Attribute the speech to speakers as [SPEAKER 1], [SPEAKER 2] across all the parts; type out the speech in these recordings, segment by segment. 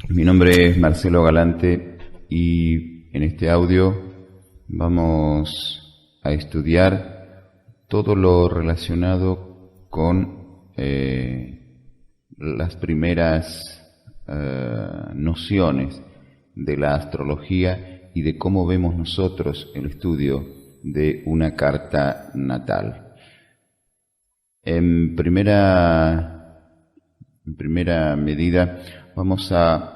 [SPEAKER 1] Mi nombre es Marcelo Galante y en este audio vamos a estudiar todo lo relacionado con las primeras nociones de la astrología y de cómo vemos nosotros el estudio de una carta natal. En primera medida vamos a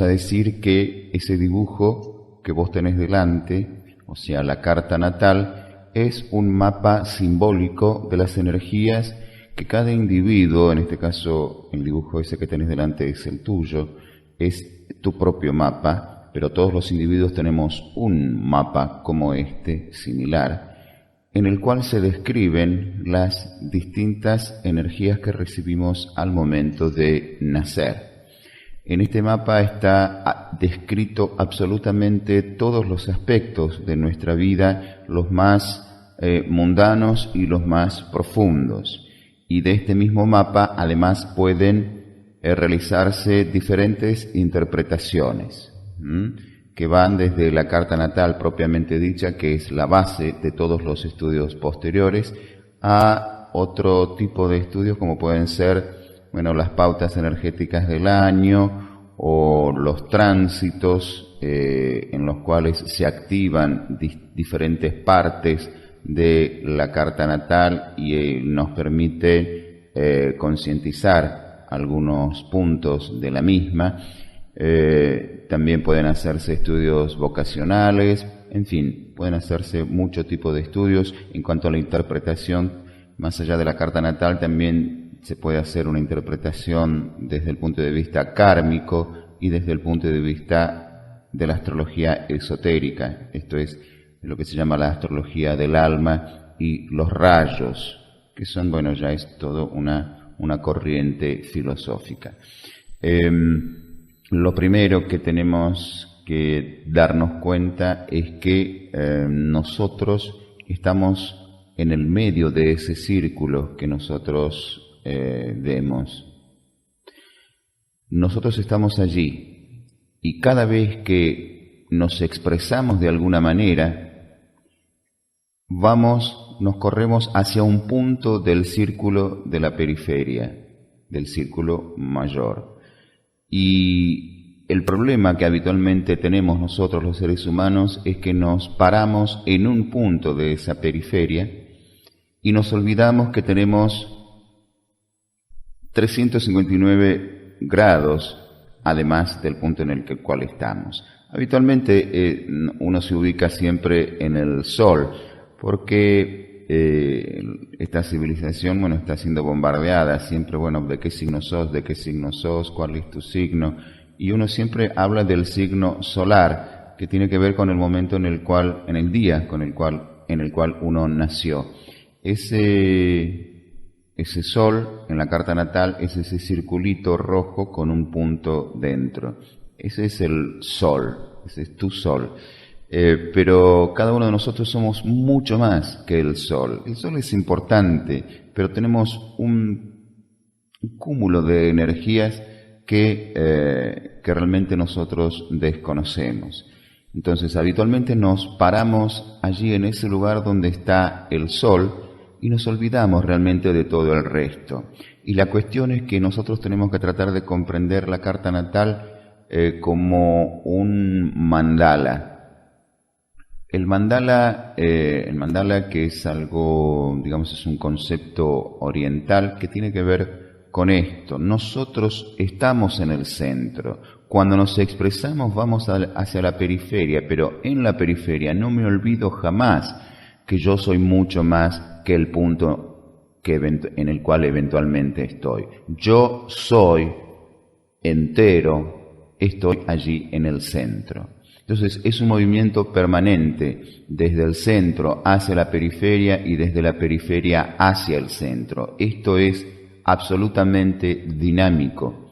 [SPEAKER 1] decir que ese dibujo que vos tenés delante, o sea, la carta natal, es un mapa simbólico de las energías que cada individuo, en este caso el dibujo ese que tenés delante es el tuyo, es tu propio mapa, pero todos los individuos tenemos un mapa como este, similar, en el cual se describen las distintas energías que recibimos al momento de nacer. En este mapa está descrito absolutamente todos los aspectos de nuestra vida, los más mundanos y los más profundos. Y de este mismo mapa, además, pueden realizarse diferentes interpretaciones, que van desde la carta natal propiamente dicha, que es la base de todos los estudios posteriores, a otro tipo de estudios como pueden ser, las pautas energéticas del año o los tránsitos en los cuales se activan diferentes partes de la carta natal y nos permite concientizar algunos puntos de la misma. También pueden hacerse estudios vocacionales, en fin, pueden hacerse mucho tipo de estudios. En cuanto a la interpretación, más allá de la carta natal, también se puede hacer una interpretación desde el punto de vista kármico y desde el punto de vista de la astrología esotérica. Esto es lo que se llama la astrología del alma y los rayos, que son, ya es todo una corriente filosófica. Lo primero que tenemos que darnos cuenta es que nosotros estamos en el medio de ese círculo que nosotros vemos. Nosotros estamos allí y cada vez que nos expresamos de alguna manera, nos corremos hacia un punto del círculo de la periferia, del círculo mayor. Y el problema que habitualmente tenemos nosotros los seres humanos es que nos paramos en un punto de esa periferia y nos olvidamos que tenemos 359 grados, además del punto en el cual estamos. Habitualmente uno se ubica siempre en el Sol, porque esta civilización, está siendo bombardeada siempre, ¿de qué signo sos? ¿Cuál es tu signo? Y uno siempre habla del signo solar, que tiene que ver con el momento en el día en el cual uno nació. Ese sol en la carta natal es ese circulito rojo con un punto dentro. Ese es el sol, ese es tu sol. Pero cada uno de nosotros somos mucho más que el sol. El sol es importante, pero tenemos un cúmulo de energías que realmente nosotros desconocemos. Entonces, habitualmente nos paramos allí en ese lugar donde está el sol y nos olvidamos realmente de todo el resto. Y la cuestión es que nosotros tenemos que tratar de comprender la carta natal como un mandala. El mandala que es algo, es un concepto oriental que tiene que ver con esto. Nosotros estamos en el centro. Cuando nos expresamos vamos hacia la periferia, pero en la periferia no me olvido jamás que yo soy mucho más que el punto en el cual eventualmente estoy. Yo soy entero, estoy allí en el centro. Entonces es un movimiento permanente desde el centro hacia la periferia y desde la periferia hacia el centro. Esto es absolutamente dinámico.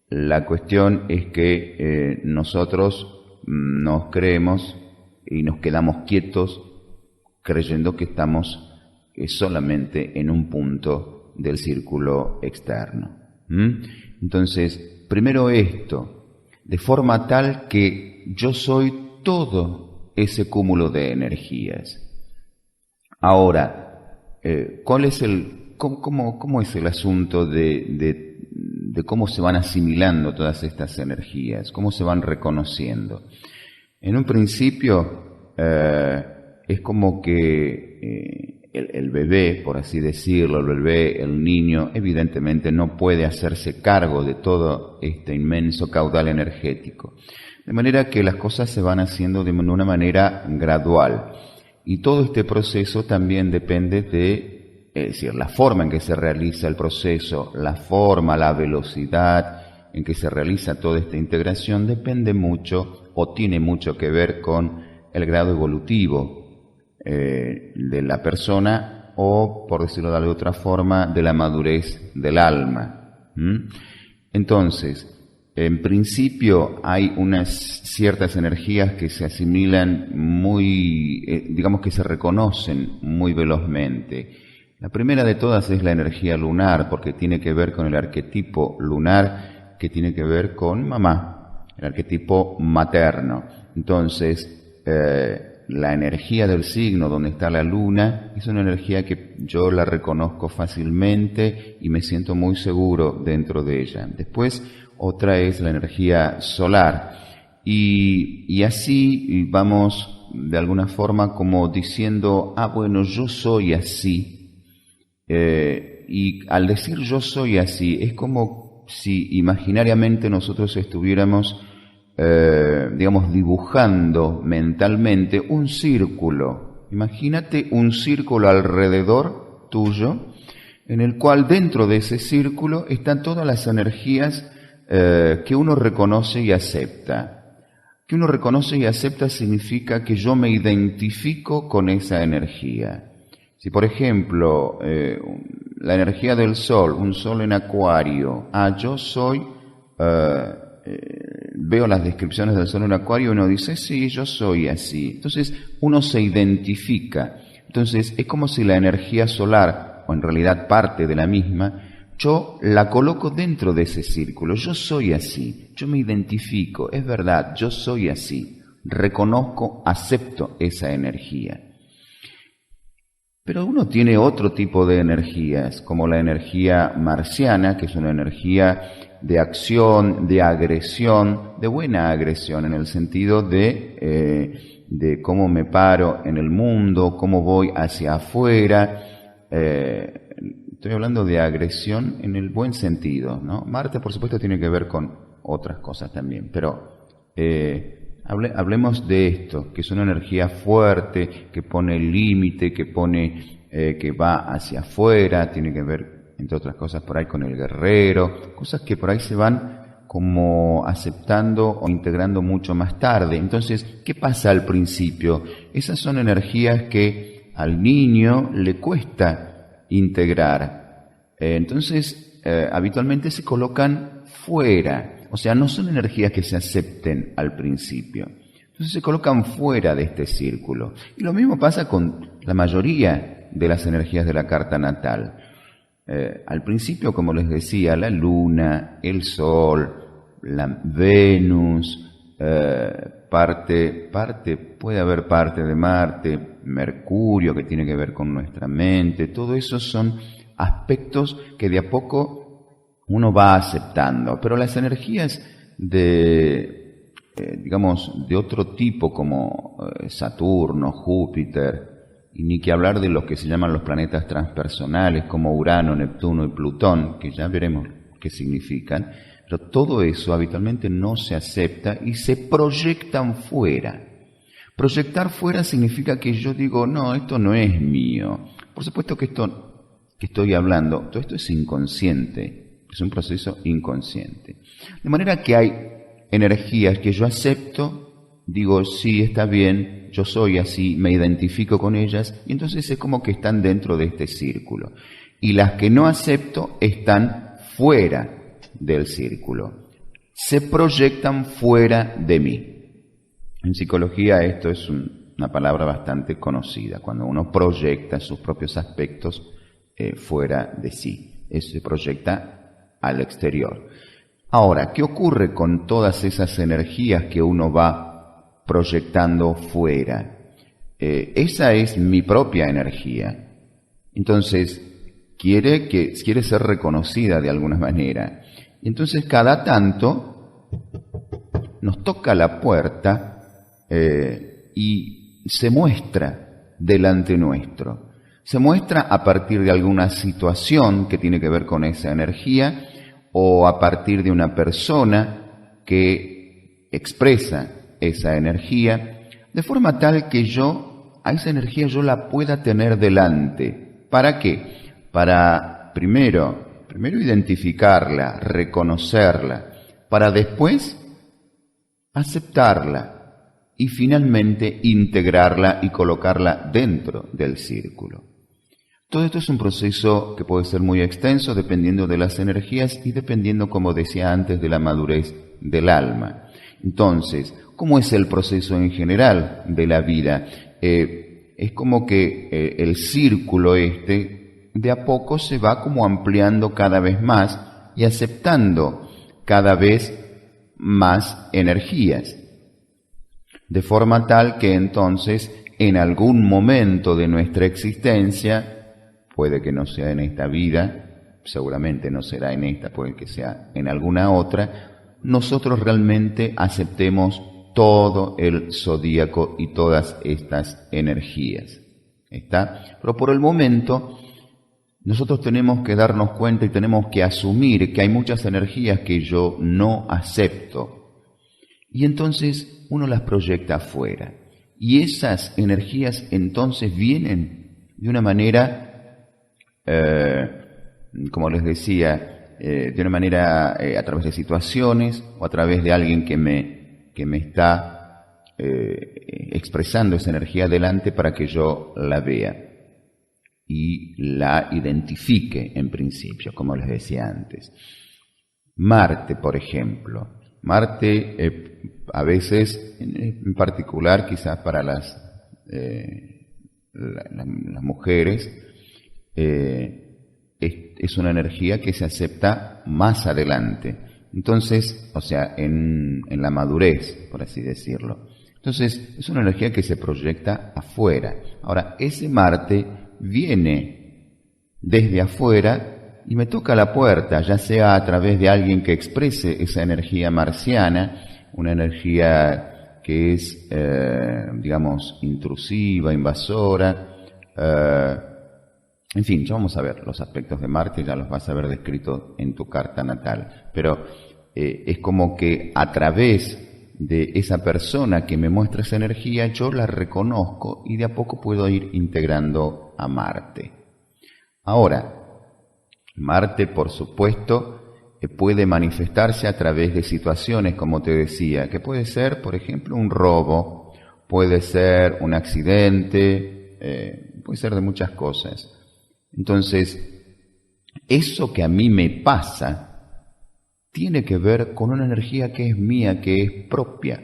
[SPEAKER 1] La cuestión es que nosotros nos creemos y nos quedamos quietos creyendo que estamos solamente en un punto del círculo externo. Entonces, primero esto, de forma tal que yo soy todo ese cúmulo de energías. Ahora, ¿cómo es el asunto de cómo se van asimilando todas estas energías? ¿Cómo se van reconociendo? En un principio, es como que el bebé, por así decirlo, el niño, evidentemente no puede hacerse cargo de todo este inmenso caudal energético. De manera que las cosas se van haciendo de una manera gradual. Y todo este proceso también depende es decir, la forma en que se realiza el proceso, la forma, la velocidad en que se realiza toda esta integración depende mucho o tiene mucho que ver con el grado evolutivo de la persona o, por decirlo de otra forma, de la madurez del alma. Entonces, en principio hay unas ciertas energías que se asimilan digamos que se reconocen muy velozmente. La primera de todas es la energía lunar, porque tiene que ver con el arquetipo lunar, que tiene que ver con mamá, el arquetipo materno. Entonces, la energía del signo donde está la luna es una energía que yo la reconozco fácilmente y me siento muy seguro dentro de ella. Después, otra es la energía solar. Y así vamos de alguna forma como diciendo, bueno, yo soy así. Y al decir yo soy así, es como si imaginariamente nosotros estuviéramos, digamos, dibujando mentalmente un círculo. Imagínate un círculo alrededor tuyo, en el cual dentro de ese círculo están todas las energías que uno reconoce y acepta. Que uno reconoce y acepta significa que yo me identifico con esa energía. Si por ejemplo, la energía del sol, un sol en Acuario, yo soy, veo las descripciones del sol en Acuario y uno dice, sí, yo soy así. Entonces uno se identifica. Entonces es como si la energía solar, o en realidad parte de la misma, yo la coloco dentro de ese círculo. Yo soy así, yo me identifico, es verdad, yo soy así. Reconozco, acepto esa energía. Pero uno tiene otro tipo de energías, como la energía marciana, que es una energía de acción, de agresión, de buena agresión, en el sentido de cómo me paro en el mundo, cómo voy hacia afuera. Estoy hablando de agresión en el buen sentido, ¿no? Marte, por supuesto, tiene que ver con otras cosas también, pero hablemos de esto, que es una energía fuerte, que pone límite, que va hacia afuera, tiene que ver, entre otras cosas, por ahí con el guerrero, cosas que por ahí se van como aceptando o integrando mucho más tarde. Entonces, ¿qué pasa al principio? Esas son energías que al niño le cuesta integrar. Entonces, habitualmente se colocan fuera, o sea, no son energías que se acepten al principio. Entonces se colocan fuera de este círculo. Y lo mismo pasa con la mayoría de las energías de la carta natal. Al principio, como les decía, la luna, el sol, la Venus, puede haber parte de Marte, Mercurio, que tiene que ver con nuestra mente. Todo eso son aspectos que de a poco uno va aceptando. Pero las energías digamos, de otro tipo, como Saturno, Júpiter, y ni que hablar de los que se llaman los planetas transpersonales, como Urano, Neptuno y Plutón, que ya veremos qué significan, pero todo eso habitualmente no se acepta y se proyectan fuera. Proyectar fuera significa que yo digo, no, esto no es mío. Por supuesto que esto que estoy hablando, todo esto es inconsciente, es un proceso inconsciente. De manera que hay energías que yo acepto, digo, sí, está bien, yo soy así, me identifico con ellas, y entonces es como que están dentro de este círculo. Y las que no acepto están fuera del círculo, se proyectan fuera de mí. En psicología esto es una palabra bastante conocida, cuando uno proyecta sus propios aspectos fuera de sí, eso se proyecta al exterior. Ahora, ¿qué ocurre con todas esas energías que uno va proyectando fuera? Esa es mi propia energía. Entonces, quiere ser reconocida de alguna manera. Entonces, cada tanto nos toca la puerta y se muestra delante nuestro. Se muestra a partir de alguna situación que tiene que ver con esa energía o a partir de una persona que expresa esa energía, de forma tal que a esa energía yo la pueda tener delante. ¿Para qué? Para primero identificarla, reconocerla, para después aceptarla y finalmente integrarla y colocarla dentro del círculo. Todo esto es un proceso que puede ser muy extenso dependiendo de las energías y dependiendo, como decía antes, de la madurez del alma. Entonces, ¿cómo es el proceso en general de la vida? Es como que el círculo de a poco se va como ampliando cada vez más y aceptando cada vez más energías. De forma tal que entonces, en algún momento de nuestra existencia, puede que no sea en esta vida, seguramente no será en esta, puede que sea en alguna otra, nosotros realmente aceptemos todo el zodíaco y todas estas energías. ¿Está? Pero por el momento, nosotros tenemos que darnos cuenta y tenemos que asumir que hay muchas energías que yo no acepto. Y entonces uno las proyecta afuera. Y esas energías entonces vienen de una manera como les decía, de una manera a través de situaciones o a través de alguien que me está expresando esa energía delante para que yo la vea y la identifique en principio, como les decía antes. Marte, por ejemplo. Marte, a veces, en particular, quizás para las mujeres, es una energía que se acepta más adelante. Entonces, o sea, en la madurez, por así decirlo. Entonces, es una energía que se proyecta afuera. Ahora, ese Marte viene desde afuera y me toca la puerta, ya sea a través de alguien que exprese esa energía marciana, una energía que es, digamos, intrusiva, invasora, en fin, ya vamos a ver los aspectos de Marte, ya los vas a ver descritos en tu carta natal, pero es como que a través de esa persona que me muestra esa energía, yo la reconozco y de a poco puedo ir integrando a Marte. Ahora, Marte, por supuesto, puede manifestarse a través de situaciones, como te decía, que puede ser, por ejemplo, un robo, puede ser un accidente, puede ser de muchas cosas. Entonces, eso que a mí me pasa tiene que ver con una energía que es mía, que es propia.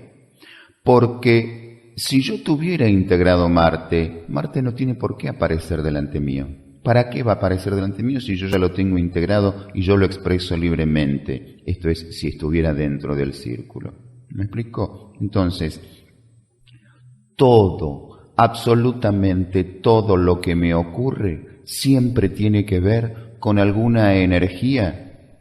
[SPEAKER 1] Porque si yo tuviera integrado Marte, Marte no tiene por qué aparecer delante mío. ¿Para qué va a aparecer delante mío si yo ya lo tengo integrado y yo lo expreso libremente? Esto es, si estuviera dentro del círculo. ¿Me explico? Entonces, absolutamente todo lo que me ocurre siempre tiene que ver con alguna energía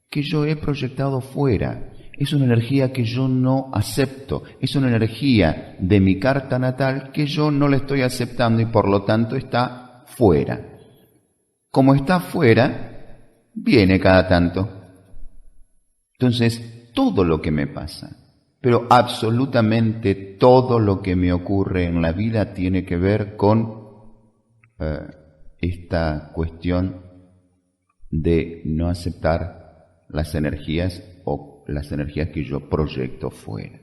[SPEAKER 1] que yo he proyectado fuera. Es una energía que yo no acepto. Es una energía de mi carta natal que yo no la estoy aceptando y por lo tanto está fuera. Como está fuera, viene cada tanto. Entonces, todo lo que me pasa, pero absolutamente todo lo que me ocurre en la vida tiene que ver con esta cuestión de no aceptar las energías o las energías que yo proyecto fuera.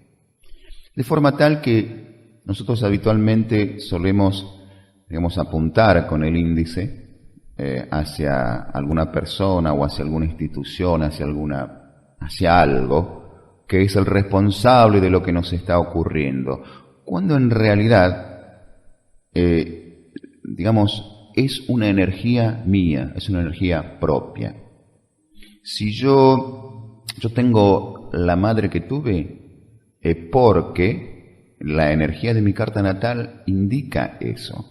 [SPEAKER 1] De forma tal que nosotros habitualmente solemos, digamos, apuntar con el índice hacia alguna persona o hacia alguna institución, hacia algo que es el responsable de lo que nos está ocurriendo, cuando en realidad, digamos, es una energía mía, es una energía propia. Si yo yo tengo la madre que tuve porque la energía de mi carta natal indica eso.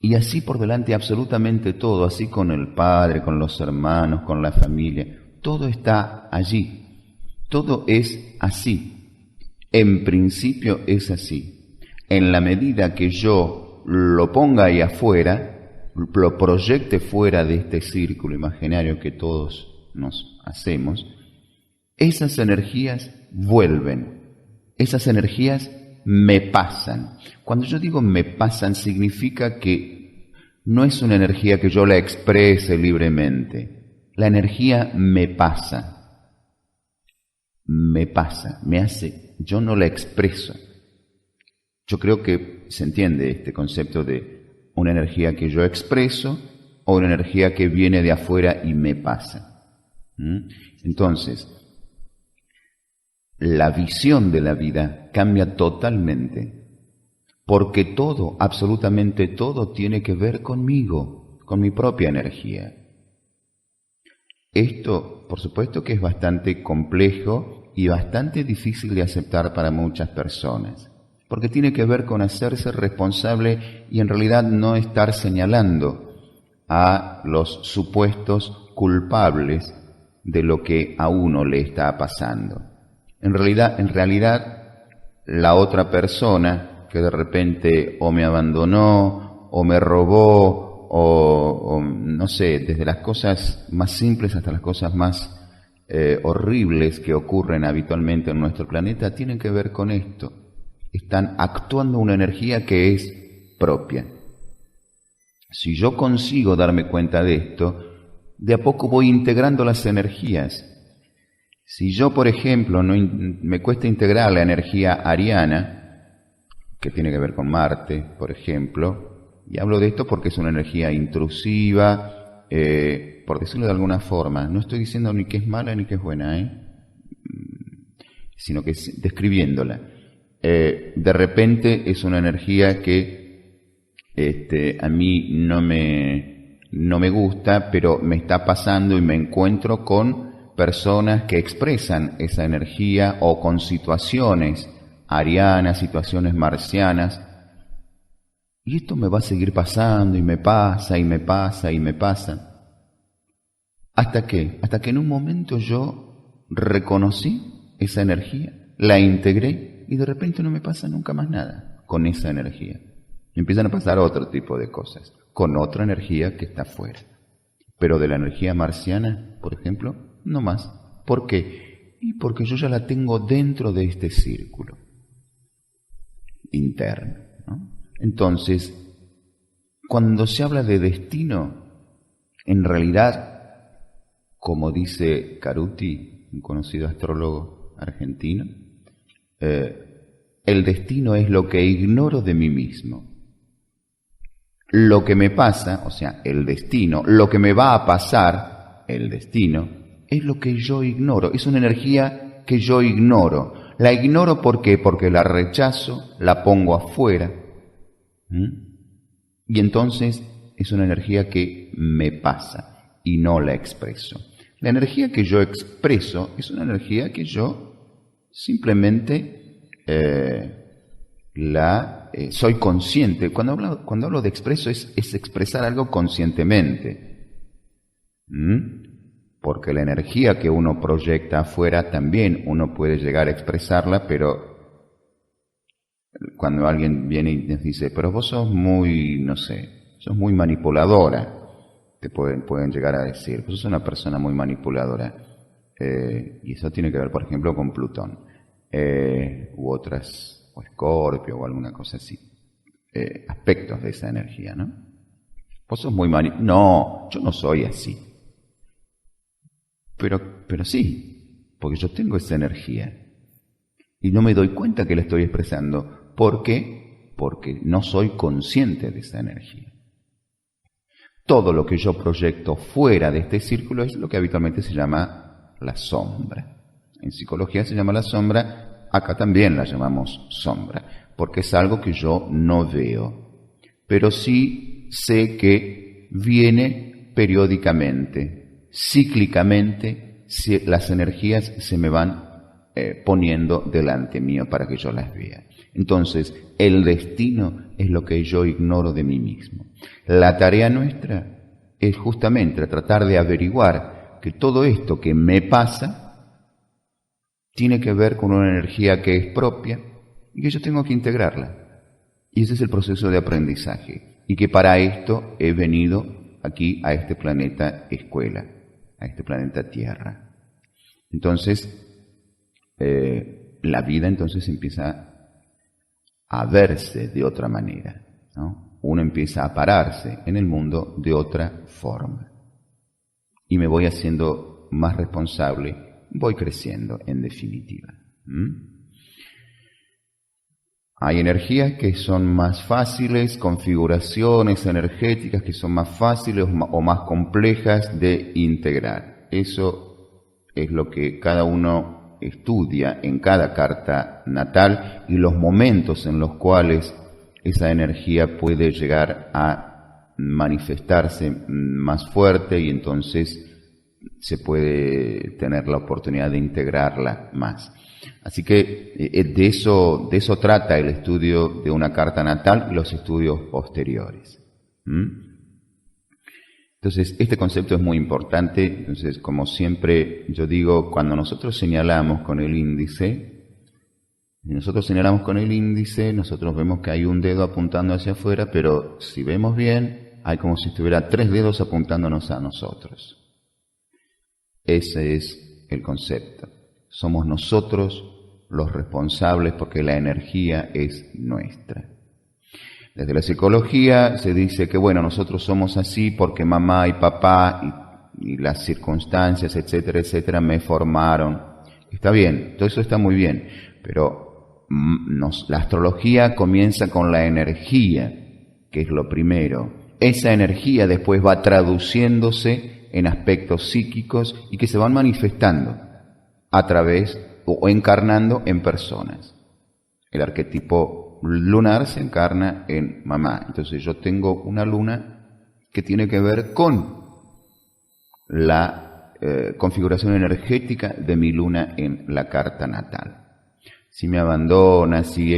[SPEAKER 1] Y así por delante absolutamente todo, así con el padre, con los hermanos, con la familia, todo está allí, todo es así, en principio es así. En la medida que yo lo ponga ahí afuera, lo proyecte fuera de este círculo imaginario que todos nos hacemos, esas energías vuelven, esas energías me pasan. Cuando yo digo me pasan, significa que no es una energía que yo la exprese libremente. La energía me pasa, me hace, yo no la expreso. Yo creo que se entiende este concepto de una energía que yo expreso o una energía que viene de afuera y me pasa. Entonces, la visión de la vida cambia totalmente, porque todo, absolutamente todo, tiene que ver conmigo, con mi propia energía. Esto, por supuesto que es bastante complejo y bastante difícil de aceptar para muchas personas, porque tiene que ver con hacerse responsable y en realidad no estar señalando a los supuestos culpables de lo que a uno le está pasando. En realidad, la otra persona que de repente o me abandonó, o me robó, o no sé, desde las cosas más simples hasta las cosas más horribles que ocurren habitualmente en nuestro planeta, tienen que ver con esto. Están actuando una energía que es propia. Si yo consigo darme cuenta de esto, de a poco voy integrando las energías. Si yo, por ejemplo, me cuesta integrar la energía ariana, que tiene que ver con Marte, por ejemplo, y hablo de esto porque es una energía intrusiva, por decirlo de alguna forma. No estoy diciendo ni que es mala ni que es buena, sino que describiéndola. De repente es una energía que a mí no me gusta, pero me está pasando y me encuentro con personas que expresan esa energía o con situaciones arianas, situaciones marcianas. Y esto me va a seguir pasando y me pasa y me pasa y me pasa. ¿Hasta qué? Hasta que en un momento yo reconocí esa energía, la integré y de repente no me pasa nunca más nada con esa energía. Y empiezan a pasar otro tipo de cosas con otra energía que está fuera. Pero de la energía marciana, por ejemplo, no más. ¿Por qué? Y porque yo ya la tengo dentro de este círculo interno, ¿no? Entonces, cuando se habla de destino, en realidad, como dice Caruti, un conocido astrólogo argentino, el destino es lo que ignoro de mí mismo. Lo que me pasa, o sea, el destino, lo que me va a pasar, el destino, es lo que yo ignoro, es una energía que yo ignoro. La ignoro ¿por qué? Porque la rechazo, la pongo afuera, y entonces es una energía que me pasa y no la expreso. La energía que yo expreso es una energía que yo simplemente soy consciente. Cuando hablo de expreso es expresar algo conscientemente. Porque la energía que uno proyecta afuera también uno puede llegar a expresarla, pero cuando alguien viene y nos dice, pero vos sos muy, no sé, sos muy manipuladora, te pueden llegar a decir, vos sos una persona muy manipuladora. Y eso tiene que ver, por ejemplo, con Plutón, u otras, o Escorpio, o alguna cosa así, aspectos de esa energía, ¿no? Vos sos muy No, yo no soy así. Pero sí, porque yo tengo esa energía. Y no me doy cuenta que la estoy expresando. ¿Por qué? Porque no soy consciente de esa energía. Todo lo que yo proyecto fuera de este círculo es lo que habitualmente se llama la sombra. En psicología se llama la sombra, acá también la llamamos sombra, porque es algo que yo no veo. Pero sí sé que viene periódicamente, cíclicamente, las energías se me van poniendo delante mío para que yo las vea. Entonces, el destino es lo que yo ignoro de mí mismo. La tarea nuestra es justamente tratar de averiguar que todo esto que me pasa tiene que ver con una energía que es propia y que yo tengo que integrarla. Y ese es el proceso de aprendizaje. Y que para esto he venido aquí a este planeta escuela, a este planeta Tierra. Entonces, la vida entonces empieza a verse de otra manera, ¿no? Uno empieza a pararse en el mundo de otra forma. Y me voy haciendo más responsable, voy creciendo en definitiva. Hay energías que son más fáciles, configuraciones energéticas que son más fáciles o más complejas de integrar. Eso es lo que cada uno estudia en cada carta natal y los momentos en los cuales esa energía puede llegar a manifestarse más fuerte y entonces se puede tener la oportunidad de integrarla más. Así que de eso trata el estudio de una carta natal y los estudios posteriores. Entonces, este concepto es muy importante. Entonces, como siempre yo digo, cuando nosotros señalamos con el índice, nosotros vemos que hay un dedo apuntando hacia afuera, pero si vemos bien, hay como si estuviera 3 dedos apuntándonos a nosotros. Ese es el concepto. Somos nosotros los responsables porque la energía es nuestra. Desde la psicología se dice que, bueno, nosotros somos así porque mamá y papá y las circunstancias, etcétera, etcétera, me formaron. Está bien, todo eso está muy bien, pero la astrología comienza con la energía, que es lo primero. Esa energía después va traduciéndose en aspectos psíquicos y que se van manifestando a través o encarnando en personas. El arquetipo lunar se encarna en mamá. Entonces yo tengo una luna que tiene que ver con la configuración energética de mi luna en la carta natal. Si me abandona, si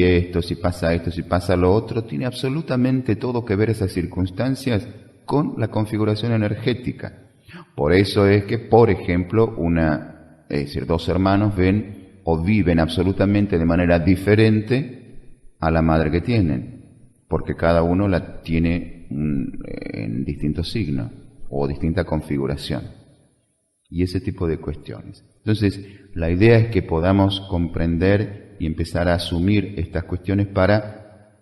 [SPEAKER 1] pasa lo otro, tiene absolutamente todo que ver esas circunstancias con la configuración energética. Por eso es que, por ejemplo, dos hermanos ven o viven absolutamente de manera diferente a la madre que tienen, porque cada uno la tiene en distintos signos o distinta configuración y ese tipo de cuestiones. Entonces, la idea es que podamos comprender y empezar a asumir estas cuestiones para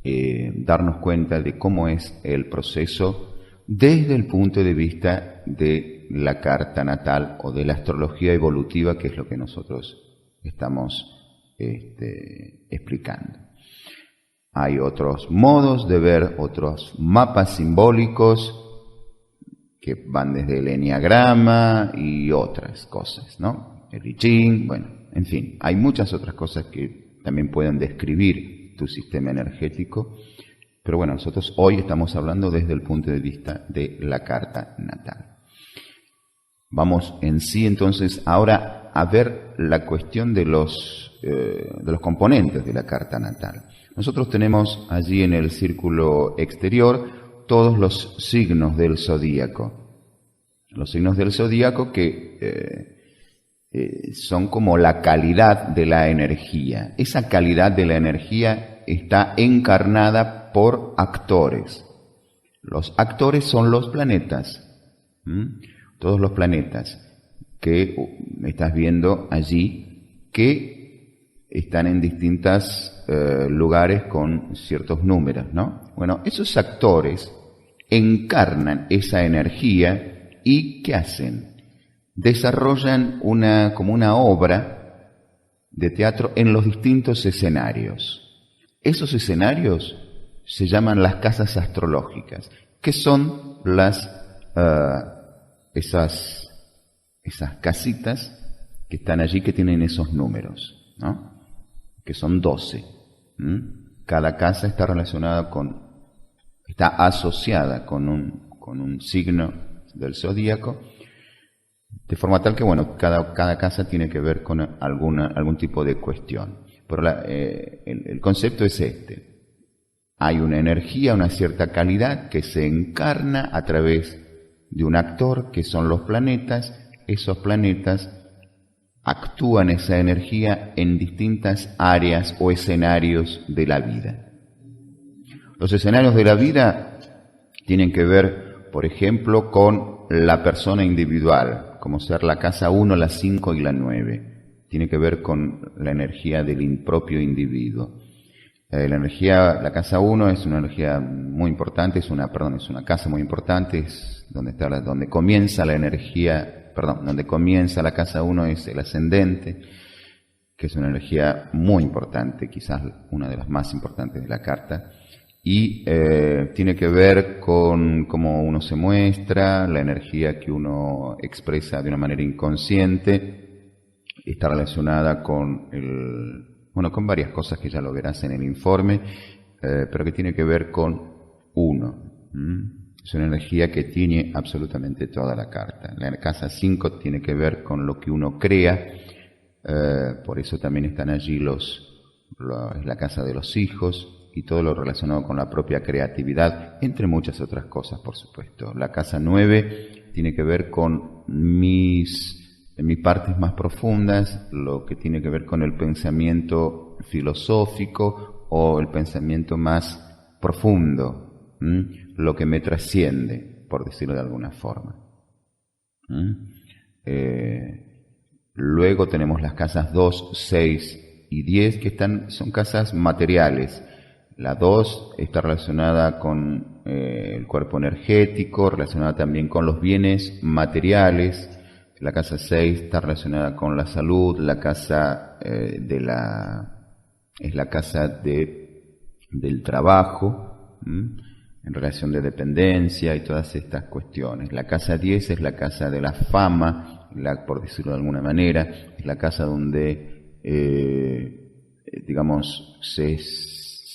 [SPEAKER 1] darnos cuenta de cómo es el proceso desde el punto de vista de la carta natal o de la astrología evolutiva, que es lo que nosotros estamos explicando. Hay otros modos de ver, otros mapas simbólicos que van desde el enneagrama y otras cosas, ¿no? El I Ching, bueno, en fin, hay muchas otras cosas que también pueden describir tu sistema energético, pero bueno, nosotros hoy estamos hablando desde el punto de vista de la carta natal. Vamos en sí entonces ahora a ver la cuestión de los componentes de la carta natal. Nosotros tenemos allí en el círculo exterior todos los signos del zodíaco. Los signos del zodíaco que son como la calidad de la energía. Esa calidad de la energía está encarnada por actores. Los actores son los planetas. Todos los planetas que estás viendo allí, que están en distintos lugares con ciertos números, ¿no? Bueno, esos actores encarnan esa energía y ¿qué hacen? Desarrollan como una obra de teatro en los distintos escenarios. Esos escenarios se llaman las casas astrológicas, que son esas casitas que están allí que tienen esos números, ¿no? Que son 12. Cada casa está relacionada está asociada con un signo del zodíaco De forma tal que, bueno, cada casa tiene que ver con algún tipo de cuestión. Pero el concepto es este. Hay una energía, una cierta calidad que se encarna a través de un actor, que son los planetas. Esos planetas actúan esa energía en distintas áreas o escenarios de la vida. Los escenarios de la vida tienen que ver, por ejemplo, con la persona individual, como ser la casa 1, la 5 y la 9. Tiene que ver con la energía del propio individuo. La casa 1 es una energía muy importante, es una casa muy importante, es donde comienza la energía, donde comienza la casa 1 es el ascendente, que es una energía muy importante, quizás una de las más importantes de la carta. Y tiene que ver con cómo uno se muestra, la energía que uno expresa de una manera inconsciente. Está relacionada con con varias cosas que ya lo verás en el informe, pero que tiene que ver con uno. Es una energía que tiene absolutamente toda la carta. La casa 5 tiene que ver con lo que uno crea, por eso también están allí es la casa de los hijos, y todo lo relacionado con la propia creatividad, entre muchas otras cosas, por supuesto. La casa 9 tiene que ver con mis partes más profundas, lo que tiene que ver con el pensamiento filosófico o el pensamiento más profundo, lo que me trasciende, por decirlo de alguna forma. Luego tenemos las casas 2, 6 y 10, que son casas materiales. La 2 está relacionada con el cuerpo energético, relacionada también con los bienes materiales. La casa 6 está relacionada con la salud. La casa es la casa del trabajo, en relación de dependencia y todas estas cuestiones. La casa 10 es la casa de la fama, por decirlo de alguna manera, es la casa donde,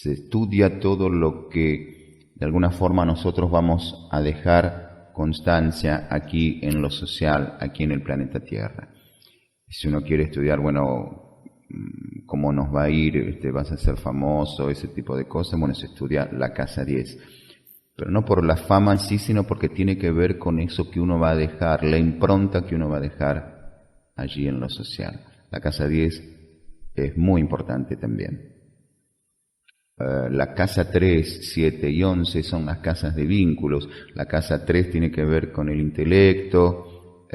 [SPEAKER 1] se estudia todo lo que de alguna forma nosotros vamos a dejar constancia aquí en lo social, aquí en el planeta Tierra. Si uno quiere estudiar, cómo nos va a ir, vas a ser famoso, ese tipo de cosas, se estudia la casa 10. Pero no por la fama en sí, sino porque tiene que ver con eso que uno va a dejar, la impronta que uno va a dejar allí en lo social. La casa 10 es muy importante también. La casa 3, 7 y 11 son las casas de vínculos. La casa 3 tiene que ver con el intelecto,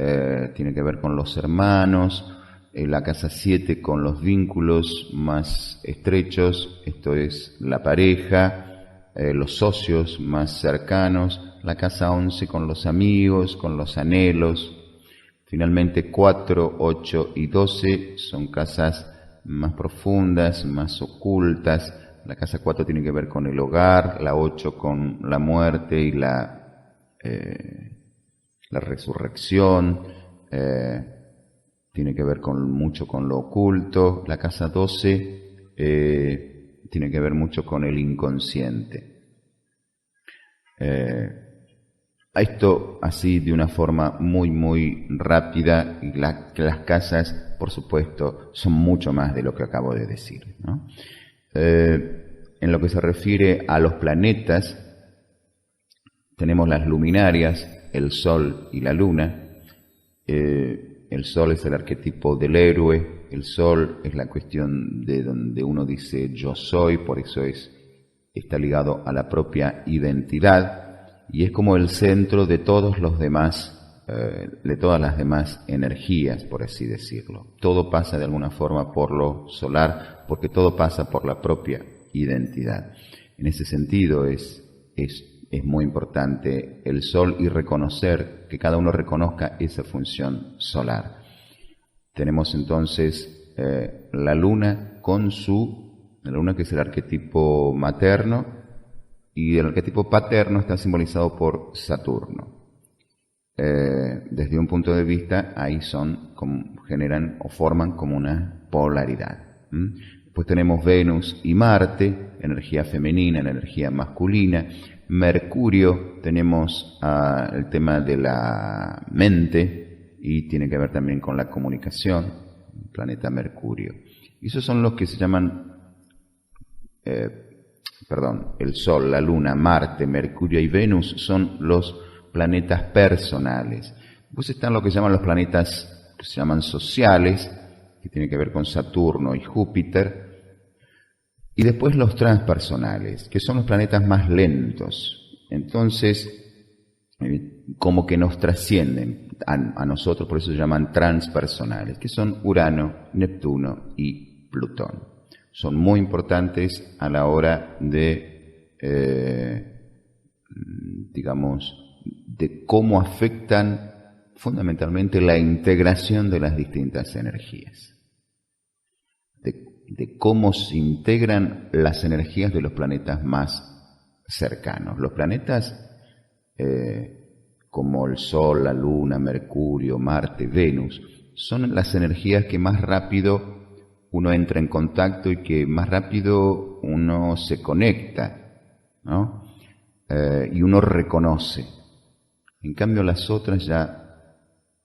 [SPEAKER 1] tiene que ver con los hermanos. La casa 7 con los vínculos más estrechos, esto es la pareja, los socios más cercanos. La casa 11 con los amigos, con los anhelos. Finalmente 4, 8 y 12 son casas más profundas, más ocultas. La casa 4 tiene que ver con el hogar, la 8 con la muerte y la resurrección, tiene que ver mucho con lo oculto. La casa 12 tiene que ver mucho con el inconsciente. Esto así de una forma muy, muy rápida, y que las casas, por supuesto, son mucho más de lo que acabo de decir, ¿no? En lo que se refiere a los planetas, tenemos las luminarias, el Sol y la Luna. El Sol es el arquetipo del héroe, el Sol es la cuestión de donde uno dice yo soy, por eso está ligado a la propia identidad, y es como el centro de todos los demás, de todas las demás energías, por así decirlo. Todo pasa de alguna forma por lo solar, porque todo pasa por la propia identidad. En ese sentido es muy importante el Sol, y reconocer que cada uno reconozca esa función solar. Tenemos entonces la Luna la Luna, que es el arquetipo materno, y el arquetipo paterno está simbolizado por Saturno. Desde un punto de vista, ahí generan o forman como una polaridad. Pues tenemos Venus y Marte, energía femenina, energía masculina. Mercurio, tenemos el tema de la mente, y tiene que ver también con la comunicación, el planeta Mercurio. Y esos son los que se llaman, el Sol, la Luna, Marte, Mercurio y Venus son los planetas personales. Después están lo que se llaman los planetas que se llaman sociales, que tienen que ver con Saturno y Júpiter. Y después los transpersonales, que son los planetas más lentos. Entonces, como que nos trascienden a nosotros, por eso se llaman transpersonales, que son Urano, Neptuno y Plutón. Son muy importantes a la hora de, de cómo afectan fundamentalmente la integración de las distintas energías. De cómo se integran las energías de los planetas más cercanos. Los planetas como el Sol, la Luna, Mercurio, Marte, Venus, son las energías que más rápido uno entra en contacto y que más rápido uno se conecta, ¿no? Y uno reconoce. En cambio las otras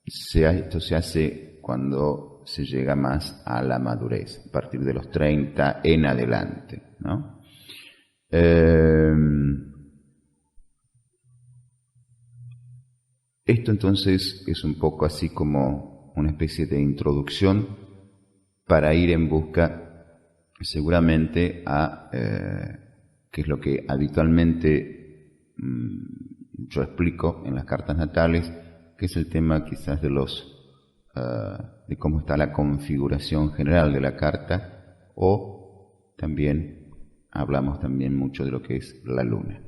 [SPEAKER 1] esto se hace cuando se llega más a la madurez, a partir de los 30 en adelante, ¿no? Esto entonces es un poco así como una especie de introducción para ir en busca seguramente a qué es lo que habitualmente yo explico en las cartas natales, que es el tema quizás de de cómo está la configuración general de la carta, o también hablamos también mucho de lo que es la luna.